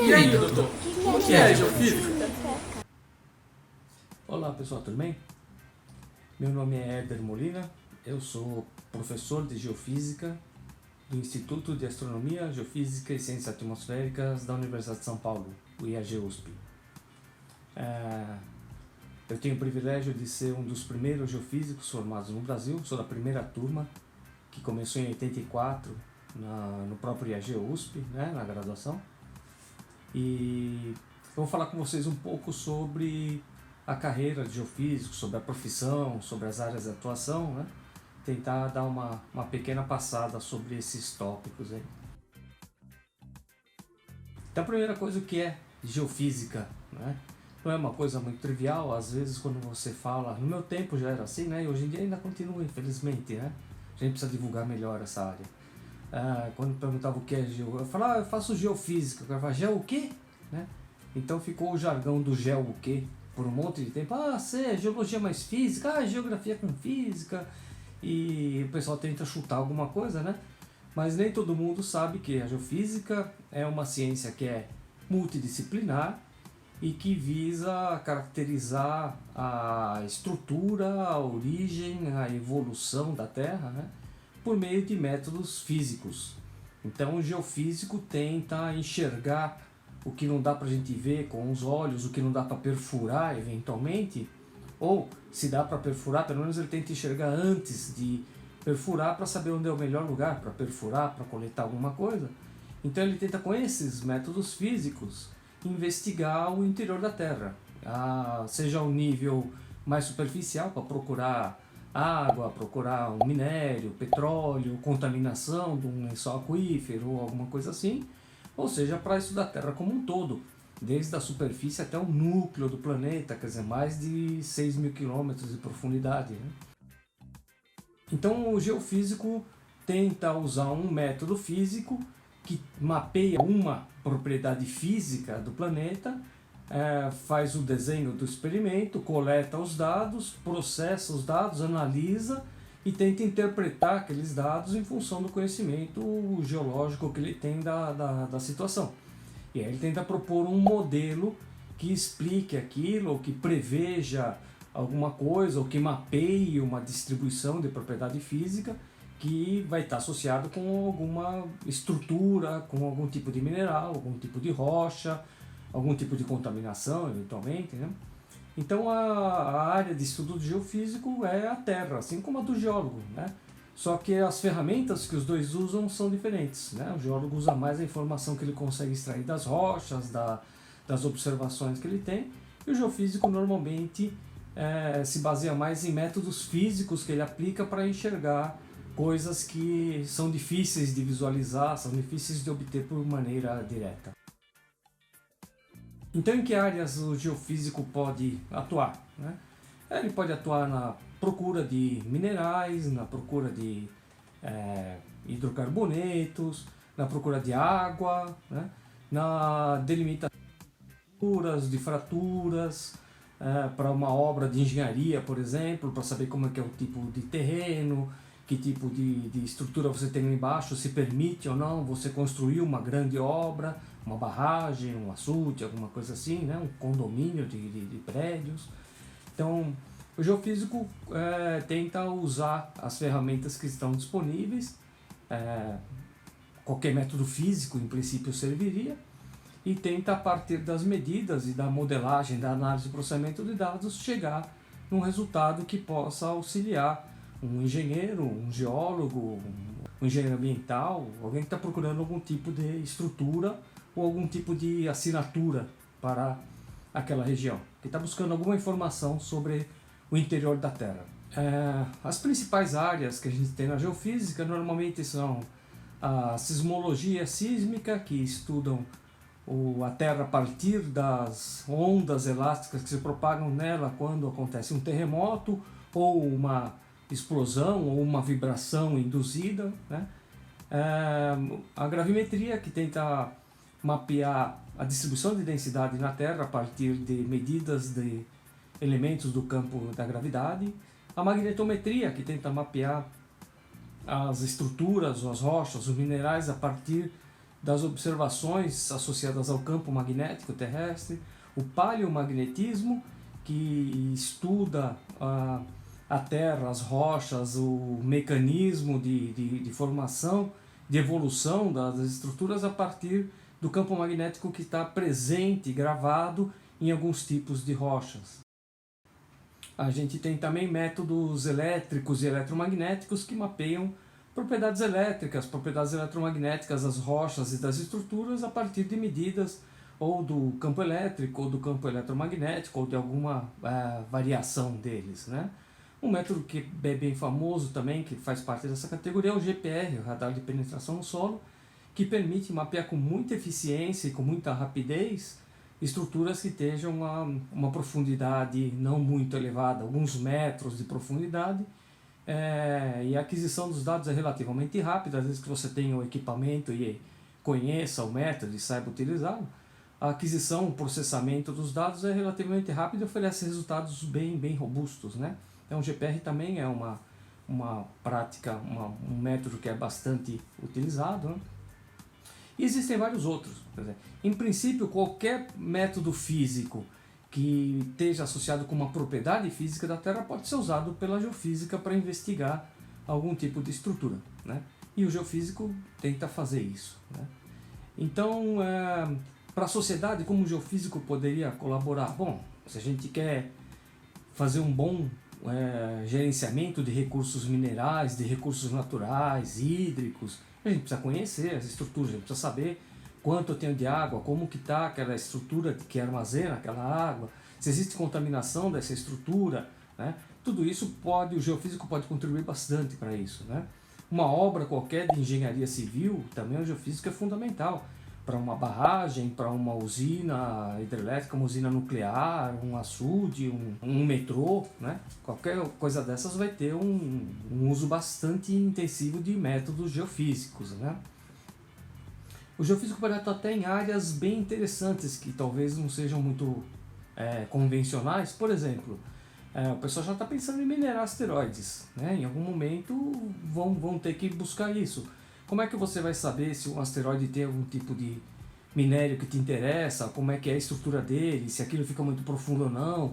E aí, doutor? O que é geofísica? Olá pessoal, tudo bem? Meu nome é Éder Molina, eu sou professor de Geofísica do Instituto de Astronomia, Geofísica e Ciências Atmosféricas da Universidade de São Paulo, o IAG-USP. Eu tenho o privilégio de ser um dos primeiros geofísicos formados no Brasil, sou da primeira turma, que começou em 84 no próprio IAG-USP, né, na graduação. E eu vou falar com vocês um pouco sobre a carreira de geofísico, sobre a profissão, sobre as áreas de atuação, né? Tentar dar uma pequena passada sobre esses tópicos aí. Então a primeira coisa, o que é geofísica, né? Não é uma coisa muito trivial, às vezes quando você fala, no meu tempo já era assim, né? E hoje em dia ainda continua, infelizmente, né? A gente precisa divulgar melhor essa área. Quando perguntava o que é geo, eu falava, eu faço geofísica, o cara falava, geo o quê? Né? Então ficou o jargão do geo o quê? Por um monte de tempo, você é geologia mais física, geografia com física, e o pessoal tenta chutar alguma coisa, né? Mas nem todo mundo sabe que a geofísica é uma ciência que é multidisciplinar e que visa caracterizar a estrutura, a origem, a evolução da Terra, né? Por meio de métodos físicos. Então o geofísico tenta enxergar o que não dá para a gente ver com os olhos, o que não dá para perfurar eventualmente, ou se dá para perfurar, pelo menos ele tenta enxergar antes de perfurar para saber onde é o melhor lugar para perfurar, para coletar alguma coisa. Então ele tenta, com esses métodos físicos, investigar o interior da Terra, seja ao nível mais superficial, para procurar água, procurar um minério, petróleo, contaminação de um lençol aquífero ou alguma coisa assim, ou seja, para estudar a Terra como um todo, desde a superfície até o núcleo do planeta, quer dizer, mais de 6.000 quilômetros de profundidade, né? Então o geofísico tenta usar um método físico que mapeia uma propriedade física do planeta, faz o desenho do experimento, coleta os dados, processa os dados, analisa e tenta interpretar aqueles dados em função do conhecimento geológico que ele tem da situação. E aí ele tenta propor um modelo que explique aquilo, ou que preveja alguma coisa, ou que mapeie uma distribuição de propriedade física que vai estar associado com alguma estrutura, com algum tipo de mineral, algum tipo de rocha, algum tipo de contaminação, eventualmente, né? Então a área de estudo do geofísico é a Terra, assim como a do geólogo, né? Só que as ferramentas que os dois usam são diferentes, né? O geólogo usa mais a informação que ele consegue extrair das rochas, das observações que ele tem, e o geofísico normalmente se baseia mais em métodos físicos que ele aplica para enxergar coisas que são difíceis de visualizar, são difíceis de obter por maneira direta. Então, em que áreas o geofísico pode atuar, né? Ele pode atuar na procura de minerais, na procura de hidrocarbonetos, na procura de água, né? Na delimitação de fraturas, para uma obra de engenharia, por exemplo, para saber como é que é o tipo de terreno, que tipo de estrutura você tem lá embaixo, se permite ou não você construir uma grande obra, uma barragem, um açude, alguma coisa assim, né? Um condomínio de prédios. Então, o geofísico tenta usar as ferramentas que estão disponíveis, qualquer método físico em princípio serviria, e tenta, a partir das medidas e da modelagem, da análise e processamento de dados, chegar num resultado que possa auxiliar um engenheiro, um geólogo, um engenheiro ambiental, alguém que está procurando algum tipo de estrutura ou algum tipo de assinatura para aquela região, que está buscando alguma informação sobre o interior da Terra. As principais áreas que a gente tem na geofísica normalmente são a sismologia sísmica, que estudam a Terra a partir das ondas elásticas que se propagam nela quando acontece um terremoto ou uma explosão ou uma vibração induzida, né? A gravimetria, que tenta mapear a distribuição de densidade na Terra a partir de medidas de elementos do campo da gravidade. A magnetometria, que tenta mapear as estruturas, as rochas, os minerais a partir das observações associadas ao campo magnético terrestre, o paleomagnetismo, que estuda a Terra, as rochas, o mecanismo de formação, de evolução das estruturas a partir do campo magnético que está presente, gravado em alguns tipos de rochas. A gente tem também métodos elétricos e eletromagnéticos que mapeiam propriedades elétricas, propriedades eletromagnéticas das rochas e das estruturas a partir de medidas ou do campo elétrico, ou do campo eletromagnético, ou de alguma variação deles, né? Um método que é bem famoso também, que faz parte dessa categoria, é o GPR, o radar de penetração no solo, que permite mapear com muita eficiência e com muita rapidez estruturas que estejam uma profundidade não muito elevada, alguns metros de profundidade, e a aquisição dos dados é relativamente rápida, às vezes que você tenha o equipamento e conheça o método e saiba utilizá-lo. A aquisição, o processamento dos dados é relativamente rápido e oferece resultados bem robustos, né? Então o GPR também é uma prática, um método que é bastante utilizado, né? E existem vários outros. Quer dizer, em princípio, qualquer método físico que esteja associado com uma propriedade física da Terra pode ser usado pela geofísica para investigar algum tipo de estrutura, né? E o geofísico tenta fazer isso, né? Então, para a sociedade, como o geofísico poderia colaborar? Bom, se a gente quer fazer um bom gerenciamento de recursos minerais, de recursos naturais, hídricos, a gente precisa conhecer as estruturas, a gente precisa saber quanto eu tenho de água, como que está aquela estrutura que armazena aquela água, se existe contaminação dessa estrutura, né? Tudo isso o geofísico pode contribuir bastante para isso, né? Uma obra qualquer de engenharia civil, também o geofísico é fundamental para uma barragem, para uma usina hidrelétrica, uma usina nuclear, um açude, um metrô, né? Qualquer coisa dessas vai ter um uso bastante intensivo de métodos geofísicos, né? O geofísico pode atuar até em áreas bem interessantes que talvez não sejam muito convencionais. Por exemplo, o pessoal já está pensando em minerar asteroides, né? Em algum momento vão ter que buscar isso. Como é que você vai saber se um asteroide tem algum tipo de minério que te interessa, como é que é a estrutura dele, se aquilo fica muito profundo ou não,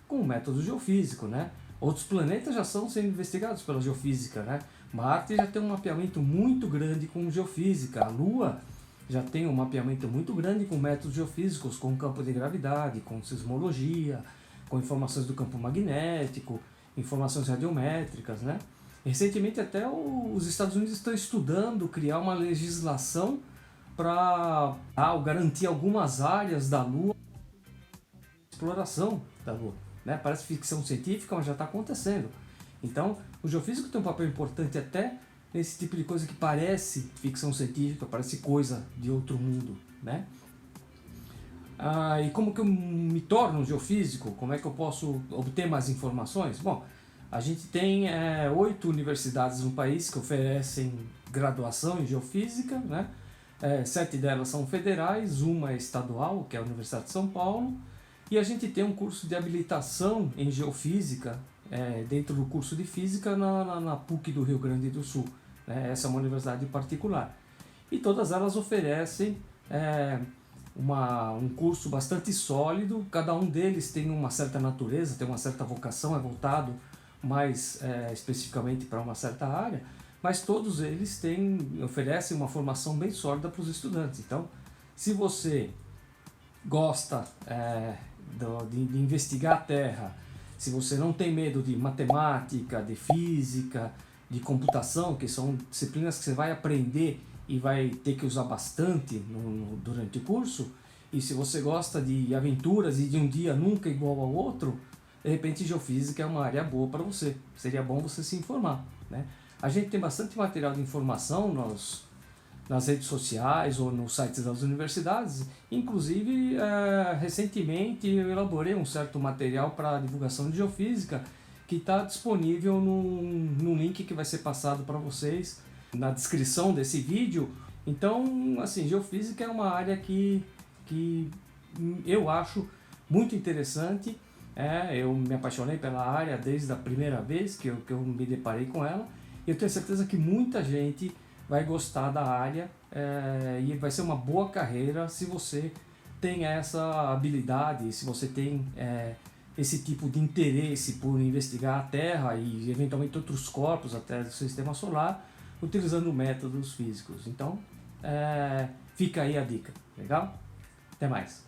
com o método geofísico, né? Outros planetas já estão sendo investigados pela geofísica, né? Marte já tem um mapeamento muito grande com geofísica, a Lua já tem um mapeamento muito grande com métodos geofísicos, com campo de gravidade, com sismologia, com informações do campo magnético, informações radiométricas, né? Recentemente até os Estados Unidos estão estudando criar uma legislação para garantir algumas áreas da Lua, exploração da Lua, né? Parece ficção científica, mas já está acontecendo. Então, o geofísico tem um papel importante até nesse tipo de coisa que parece ficção científica, parece coisa de outro mundo, né? E como que eu me torno um geofísico? Como é que eu posso obter mais informações? Bom, a gente tem 8 universidades no país que oferecem graduação em geofísica, né? 7 delas são federais, uma é estadual, que é a Universidade de São Paulo, e a gente tem um curso de habilitação em geofísica dentro do curso de física na PUC do Rio Grande do Sul, né? Essa é uma universidade particular. E todas elas oferecem um curso bastante sólido, cada um deles tem uma certa natureza, tem uma certa vocação, é voltado mais especificamente para uma certa área, mas todos eles oferecem uma formação bem sólida para os estudantes. Então, se você gosta de investigar a Terra, se você não tem medo de matemática, de física, de computação, que são disciplinas que você vai aprender e vai ter que usar bastante durante o curso, e se você gosta de aventuras e de um dia nunca igual ao outro, de repente geofísica é uma área boa para você. Seria bom você se informar, né? A gente tem bastante material de informação nas redes sociais ou nos sites das universidades. Inclusive, recentemente eu elaborei um certo material para divulgação de geofísica que está disponível no link que vai ser passado para vocês na descrição desse vídeo. Então, assim, geofísica é uma área que eu acho muito interessante. Eu me apaixonei pela área desde a primeira vez que eu me deparei com ela. E eu tenho certeza que muita gente vai gostar da área e vai ser uma boa carreira se você tem essa habilidade, se você tem esse tipo de interesse por investigar a Terra e eventualmente outros corpos até do sistema solar, utilizando métodos físicos. Então, fica aí a dica, legal? Até mais!